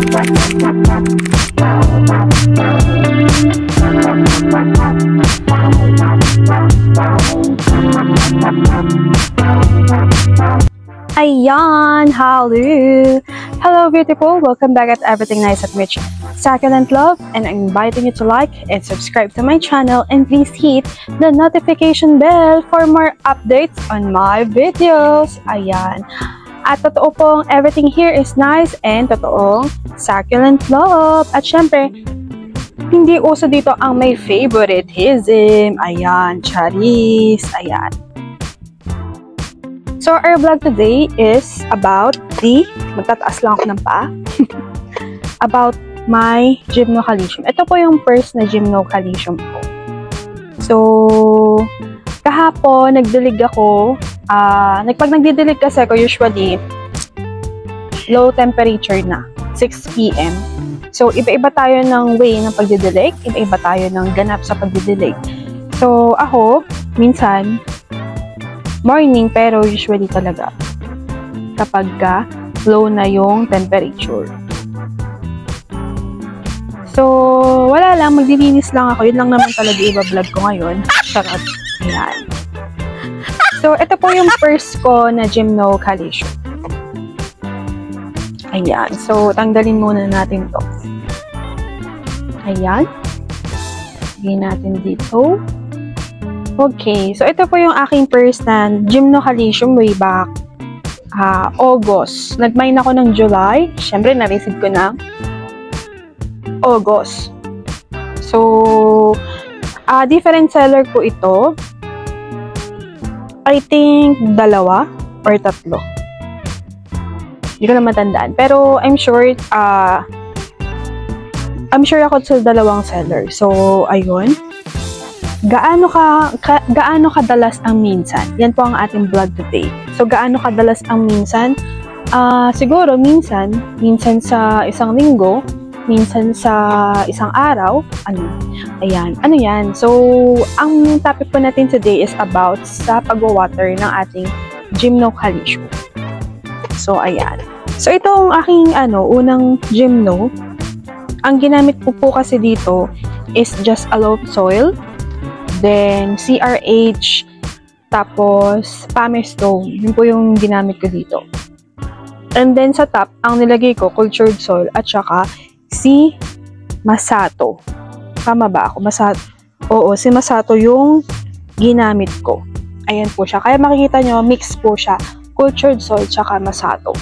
Ayan! Hello beautiful! Welcome back at Everything Nice at Mitch Succulent Love, and I'm inviting you to like and subscribe to my channel, and please hit the notification bell for more updates on my videos. Ayan! At totoo pong everything here is nice and totoong succulent love. At syempre, hindi uso dito ang may favoritism. Ayan, charis. Ayan. So, our vlog today is about magtataas lang ako ng paa, about my gymnocalcium. Ito po yung first na gymnocalcium ko. So, kahapon, nagdilig ako. Pag nagdidilig kasi ako, usually, low temperature na, 6 p.m. So, iba-iba tayo ng way ng pagdidilig, iba-iba tayo ng ganap sa pagdidilig. So, ako, minsan, morning, pero usually talaga kapag low na yung temperature. So, wala lang, maglilinis lang ako. Yun lang naman talaga iba-vlog ko ngayon. Charot. Ayan. So, ito po yung first ko na gymnocalcium. Ayan. So, tanggalin muna natin to. Ayan. Lagyan natin dito. Okay, so ito po yung aking first na gymnocalcium way back August. Nag-mine ako ng July. Siyempre, na-receive ko na August. So, different seller ko ito. I think 2 or 3. Hindi ko na matandaan. Pero, I'm sure ako sa 2 seller. So, ayun. Gaano kadalas ang minsan? Yan po ang ating vlog today. So, gaano kadalas ang minsan? Siguro, minsan sa isang linggo, minsan sa isang araw. Ayan. Ano yan? So, ang topic po natin today is about sa pag-water ng ating gymnocalcium. So, ayan. So, ito ang aking unang gymno. Ang ginamit ko po kasi dito is just a loam soil. Then, CRH, tapos pumice stone. Yun po yung ginamit ko dito. And then, sa top, ang nilagay ko, cultured soil, at saka si Masato. Tama ba ako? Oo, si Masato yung ginamit ko. Ayan po siya. Kaya makikita nyo, mix po siya. Cultured soil, tsaka Masato.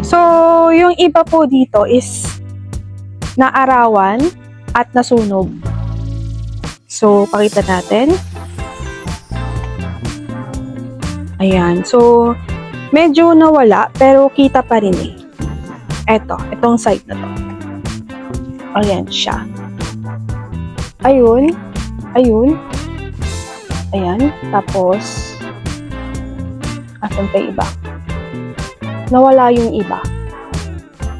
So, yung iba po dito is naarawan at nasunog. So, pakita natin. Ayan. So, medyo nawala, pero kita pa rin eh. Itong side na to. Ayan siya. Ayun. Ayan. Tapos, asan pa iba? Nawala yung iba.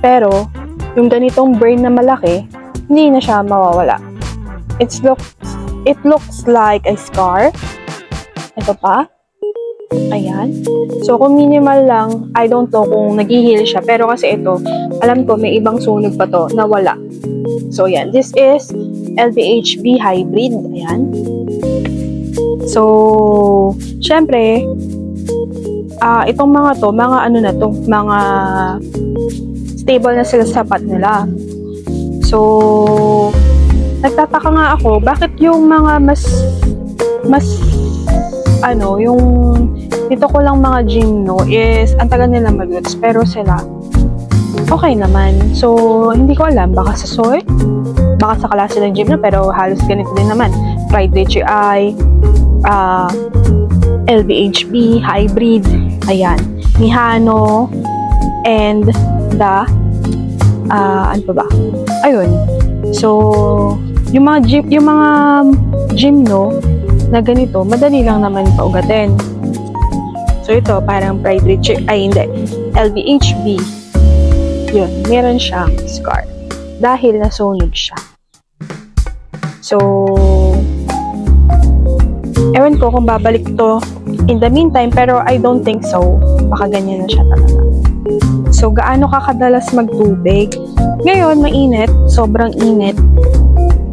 Pero, yung ganitong burn na malaki, hindi na siya mawawala. It looks like a scar. Ito pa. Ayan. So, kung minimal lang, I don't know kung nag-heal siya. Pero kasi ito, alam ko may ibang sunog pa to na wala. So, ayan. This is LBHB hybrid. Ayan. So, syempre, itong mga to, mga mga stable na sila sa sapat nila. So, nagtataka nga ako, bakit yung mga yung dito ko lang mga gymno is, ang tagal nila mag-roots, pero sila, okay naman. So, hindi ko alam, baka sa soil, baka sa klase ng gymno, pero halos ganito din naman. Pride HI, LBHB, hybrid, ayan, Mihano, and the, ano pa ba? Ayun. So, yung mga gymno na ganito, madali lang naman paugatin. So, ito, parang Pride Richard, hindi, LBHB. Yun, meron siyang scar. Dahil nasunog siya. So, ewan ko kung babalik to in the meantime, pero I don't think so. Baka ganyan na siya talaga. So, So, gaano ka kadalas magtubig? Ngayon, mainit. Sobrang init.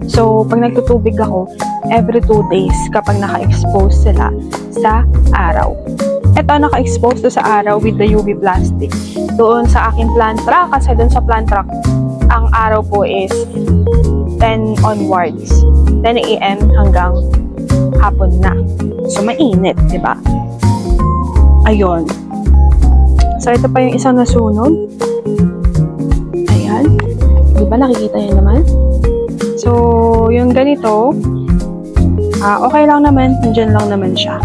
So, pag nagtutubig ako, every 2 days kapag naka-expose sila sa araw. Ito, naka-expose to sa araw with the UV plastic. Doon sa aking plant rack, kasi doon sa plant rack, ang araw po is 10 onwards. 10 a.m. hanggang hapon na. So, mainit, di ba? Ayun. So, ito pa yung isang nasunog. Ayan. Di ba, nakikita nyo naman? So, yung ganito, okay lang naman, nandyan lang naman siya.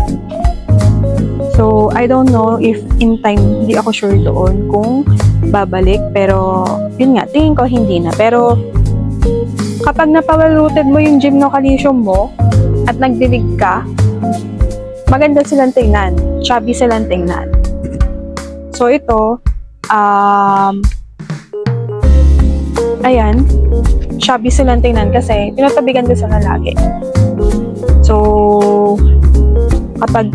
So, I don't know if in time, hindi ako sure doon kung babalik. Pero, yun nga, tingin ko hindi na. Pero, kapag napawal-rooted mo yung gymnocalycium mo at nagdilig ka, maganda silang tingnan. Chubby silang tingnan. So, ito, ayan, chubby silang tingnan kasi tinatabigan ko sila lagi. So, kapag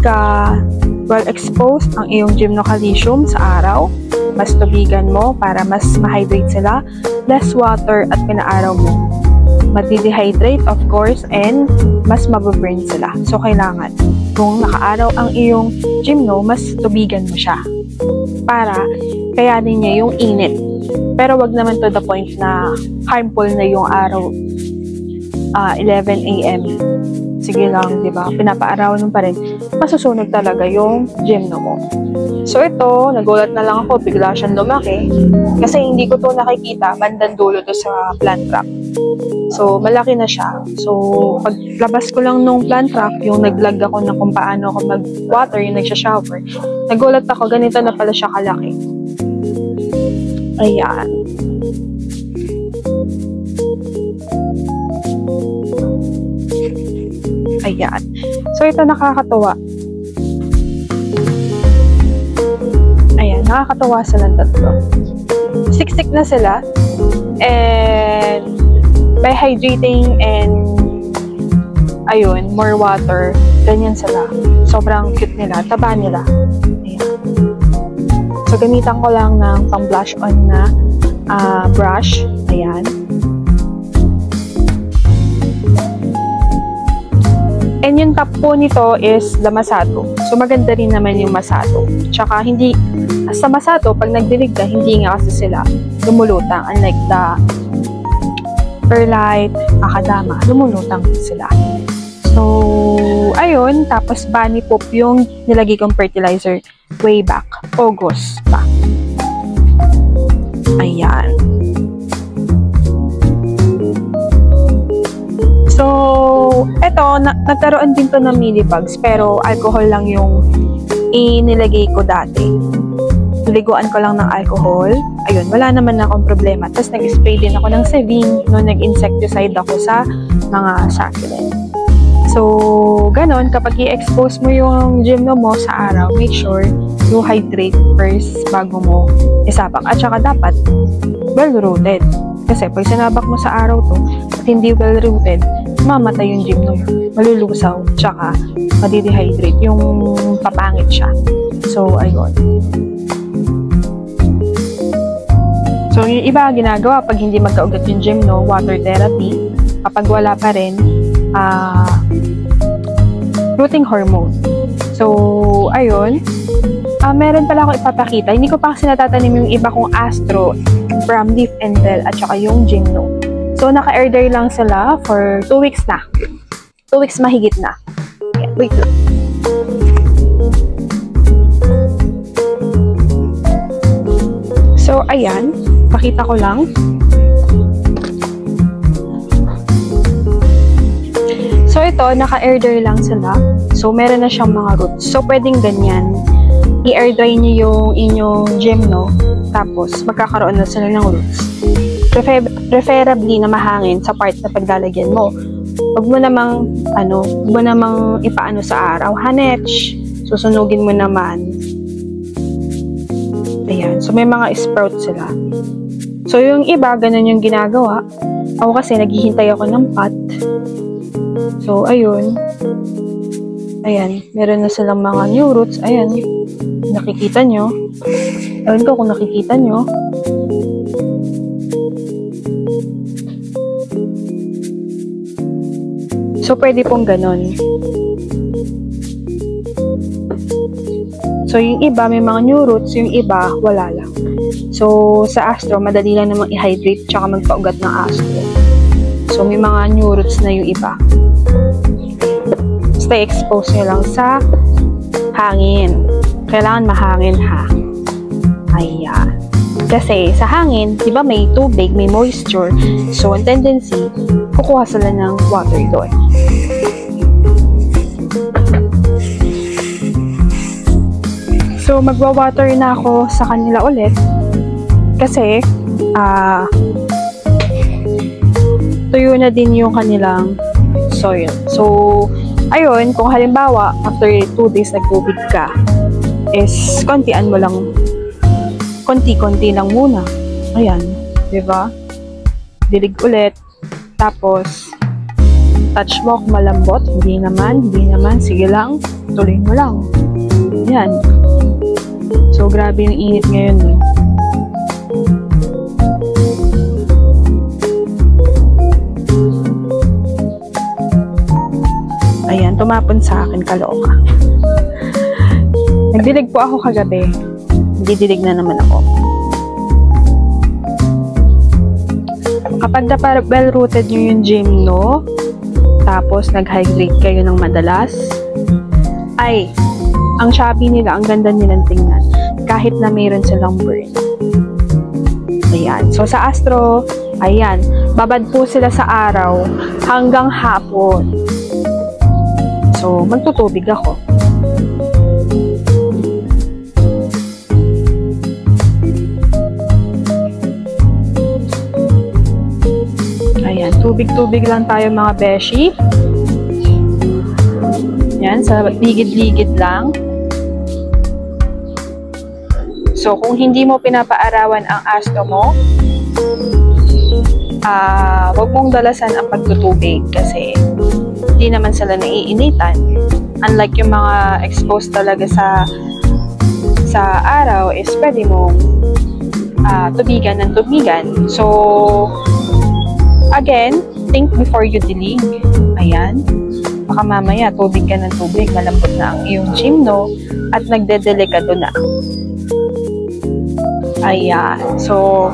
well exposed ang iyong gymnocalycium sa araw, mas tubigan mo para mas ma-hydrate sila, less water at pinaaraw mo. Madi-dehydrate of course and mas mababurn sila. So, kailangan kung nakaaraw ang iyong gymno, mas tubigan mo siya para kayanin niya yung init. Pero wag naman to the point na harmful na yung araw 11 a.m. Sige lang, di ba? Pinapaarawan mo pa rin. Masusunog talaga yung gymno mo. So ito, nagulat na lang ako, bigla siyang lumaki. Kasi hindi ko to nakikita, bandang dulo to sa plant rack. So, malaki na siya. So, paglabas ko lang nung plant rack, yung nag-vlog ako na kung paano ako mag-water, yung nagsha-shower, nagulat ako, ganito na pala siya kalaki. Ayan. Ayan. So, ito nakakatuwa. Ayan, nakakatuwa silang tatlo. Siksik na sila. And, by hydrating and, ayun, more water, ganyan sila. Sobrang cute nila. Taba nila. Ayan. So, gamitan ko lang ng pang-blush on na brush. Ayan. And yung top po nito is the Masato. So, maganda rin naman yung Masato. Tsaka, hindi, sa Masato, pag nagdilig ka, hindi nga kasi sila lumulutang. Unlike the Perlite, Akadama, lumulutang sila. So, ayun. Tapos, Bunny Poop yung nilagay kong fertilizer way back. August pa. Ayan. So, eto, nagkaroon din to ng millibugs, pero alcohol lang yung inilagay ko dati. Niliguan ko lang ng alcohol. Ayun, wala naman na akong problema. Tapos, nag-spray din ako ng Sevin no, nag-insecticide ako sa mga succulent. So, ganon, kapag i-expose mo yung gymno mo sa araw, make sure you hydrate first bago mo isabak. At saka dapat well-rooted. Kasi pag sinabak mo sa araw to, at hindi well-rooted, mamatay yung gymno mo. Malulusaw, tsaka madidehydrate, yung papangit siya. So, ayun. So, yung iba ginagawa pag hindi magkaugat yung gymno, water therapy. Kapag wala pa rin, rooting hormone. So, ayun. Meron pala akong ipapakita. Hindi ko pa kasi natatanim yung iba kong astro from leaf and bell at saka yung gymno. So, naka-air dry lang sila for 2 weeks na. 2 weeks mahigit na. Ayan, wait lang. So, ayan. Pakita ko lang. So, ito, naka-air dry lang sila. So, meron na siyang mga roots. So, pwedeng ganyan. I-air dry niyo yung inyong gymno. Tapos, magkakaroon na sila ng roots. Preferably na mahangin sa part na paglalagyan mo. Huwag mo namang ipaano sa araw. Hanech. Susunugin mo naman. Ayan. So, may mga sprout sila. So, yung iba, ganun yung ginagawa. Ako kasi, naghihintay ako ng pot. So, ayun. Ayan. Meron na silang mga new roots. Ayan. Nakikita nyo. Ewan ko kung nakikita nyo. So, pwede pong ganon. So, yung iba, may mga new roots, yung iba, wala lang. So, sa astro, madali lang namang i-hydrate tsaka magpaugat ng astro. So, may mga new roots na yung iba. Stay exposed nyo lang sa hangin. Kailangan mahangin, ha? Ayan. Kasi, sa hangin, di ba may tubig, may moisture. So, ang tendency, kukuha sila ng water doon. So, magwa-water na ako sa kanila ulit kasi tuyo na din yung kanilang soil. So, ayun, kung halimbawa, after 2 days nagtubig ka, is kontian mo lang, konti-konti lang muna. Ayan, di ba? Dilig ulit. Tapos, touch mo kung malambot. Hindi naman. Sige lang, tuloy mo lang. Ayan. So, grabe yung init ngayon, eh. Ayan, tumapon sa akin, kaloka. Nagdilig po ako kagabi. Didilig na naman ako. Kapag well-rooted nyo yung gymno, tapos nag-hydrate kayo ng madalas, ay, ang chubby nila, ang ganda nilang tingnan. Kahit na mayroon silang burn. Ayan. So, sa astro, ayan, babad po sila sa araw hanggang hapon. So, magtutubig ako. Ayan, tubig-tubig lang tayo mga beshi. Ayan, sa ligid-ligid lang. So, kung hindi mo pinapaarawan ang astro mo, huwag mong dalasan ang pagtutubig kasi hindi naman sila naiinitan. Unlike yung mga exposed talaga sa araw, is pwede mong tubigan ng tubigan. So, again, think before you dilig. Ayan. Baka mamaya, tubig ka ng tubig, malambot na ang iyong gymno at nagdedelikado na. Ayan. So,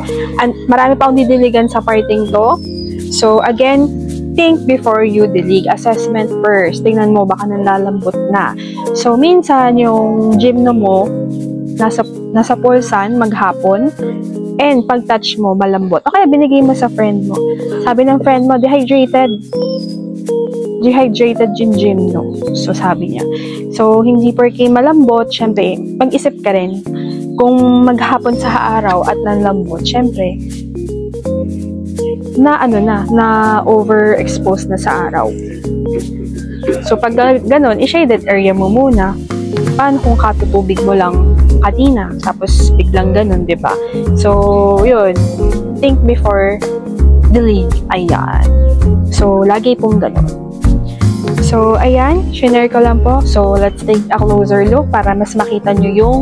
marami pa akong didiligan sa parting to. So, again, think before you dilig. Assessment first. Tingnan mo, baka nalalambot na. So, minsan, yung gymno mo, nasa pulsan, maghapon, and pag-touch mo, malambot. O kaya binigay mo sa friend mo. Sabi ng friend mo, dehydrated yung gymno. So, sabi niya. So, hindi porke malambot, syempre, pag-isip ka rin, kung maghapon sa araw at nanlambot, syempre, na overexposed na sa araw. So, pag ganon, i-shaded area mo muna. Paano kung katutubig mo lang kanina, tapos biglang ganon, diba? So, yun. Think before dilig. Ayan. So, lagi pong ganon. So, ayan, shinare ko lang po. So, let's take a closer look para mas makita nyo yung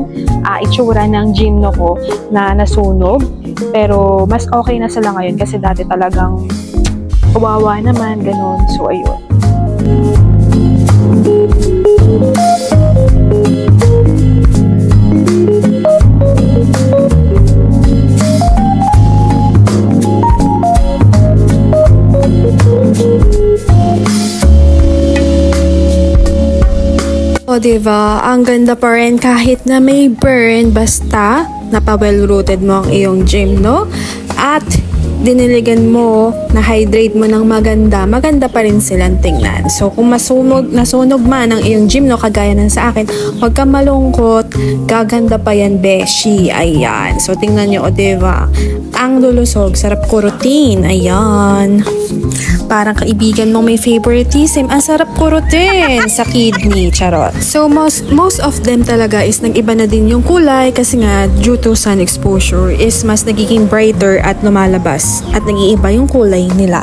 itsura ng gymno ko na nasunog. Pero, mas okay na sila ngayon kasi dati talagang kawawa naman, ganun. So, ayun. O, diba? Ang ganda pa rin kahit na may burn, basta napa-well-rooted mo ang iyong gymno at diniligan mo, na-hydrate mo ng maganda, maganda pa rin silang tingnan. So, kung nasunog man ang iyong gymno, kagaya ng sa akin, huwag kang malungkot, gaganda pa yan, beshi. Ayan. So, tingnan nyo, o, diba? Ang lulusog, sarap kurutin. Ayan. Parang kaibigan mong may favoritism, ang sarap kurutin sa kidney, charot. So, most of them talaga is nag-iba na din yung kulay kasi nga, due to sun exposure, is mas nagiging brighter at lumalabas at nag-iiba yung kulay nila.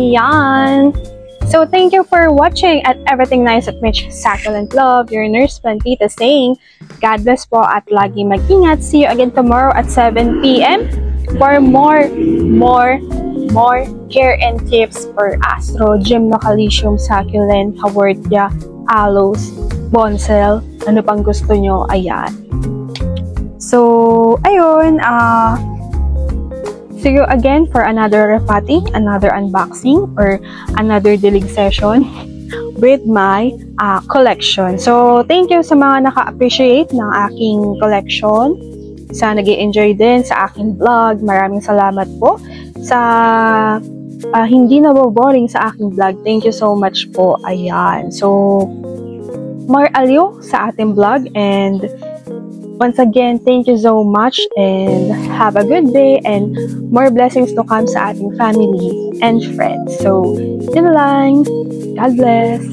Ayan. So, thank you for watching at Everything Nice at Mitch Succulent Love. Your nurse Plantita saying, God bless po at lagi mag-ingat. See you again tomorrow at 7 p.m. for more care and tips for Astro, Gymnocalcium, Succulent, Haworthia, Aloes, Bonsel, ano pang gusto nyo, ayan. So, ayun, see you again for another refati, another unboxing, or another dilig session with my collection. So, thank you sa mga naka-appreciate ng aking collection. Sa nag-i-enjoy din sa aking vlog. Maraming salamat po sa hindi naboboring sa aking vlog. Thank you so much po. Ayan. So, more aliw sa ating vlog, and once again, thank you so much and have a good day and more blessings to come sa ating family and friends. So, yun lang. God bless.